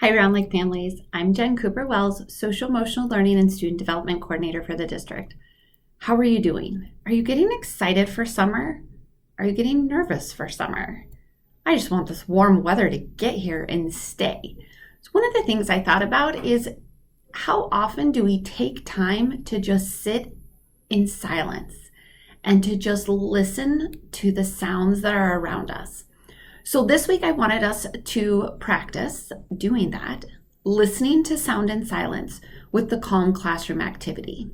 Hi, Round Lake families. I'm Jen Cooper-Wells, Social Emotional Learning and Student Development Coordinator for the district. How are you doing? Are you getting excited for summer? Are you getting nervous for summer? I just want this warm weather to get here and stay. So one of the things I thought about is how often do we take time to just sit in silence and to just listen to the sounds that are around us? So this week I wanted us to practice doing that, listening to sound and silence with the Calm Classroom activity.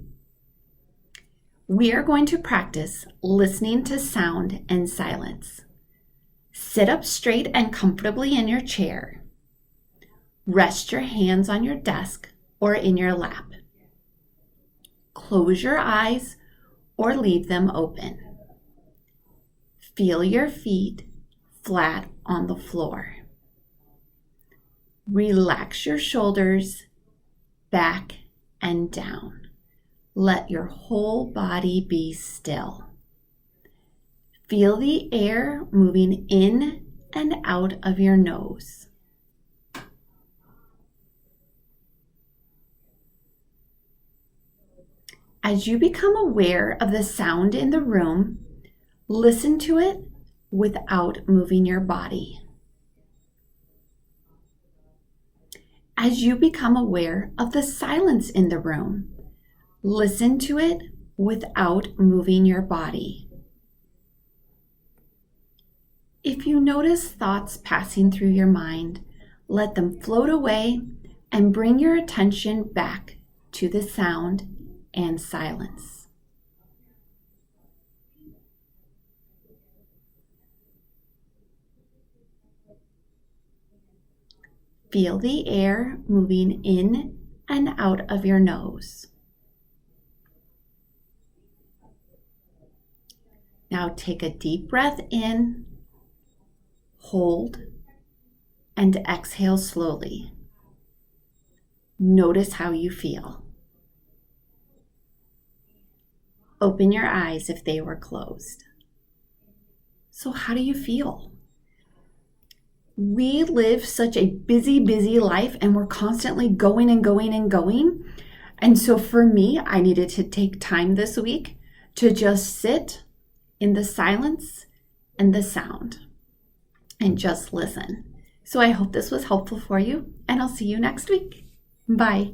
We are going to practice listening to sound and silence. Sit up straight and comfortably in your chair. Rest your hands on your desk or in your lap. Close your eyes or leave them open. Feel your feet flat on the floor. Relax your shoulders back and down. Let your whole body be still. Feel the air moving in and out of your nose. As you become aware of the sound in the room, listen to it without moving your body. As you become aware of the silence in the room, listen to it without moving your body. If you notice thoughts passing through your mind, let them float away and bring your attention back to the sound and silence. Feel the air moving in and out of your nose. Now take a deep breath in, hold, and exhale slowly. Notice how you feel. Open your eyes if they were closed. So how do you feel? We live such a busy life and we're constantly going and going and going. And so for me, I needed to take time this week to just sit in the silence and the sound and just listen. So I hope this was helpful for you, and I'll see you next week. Bye.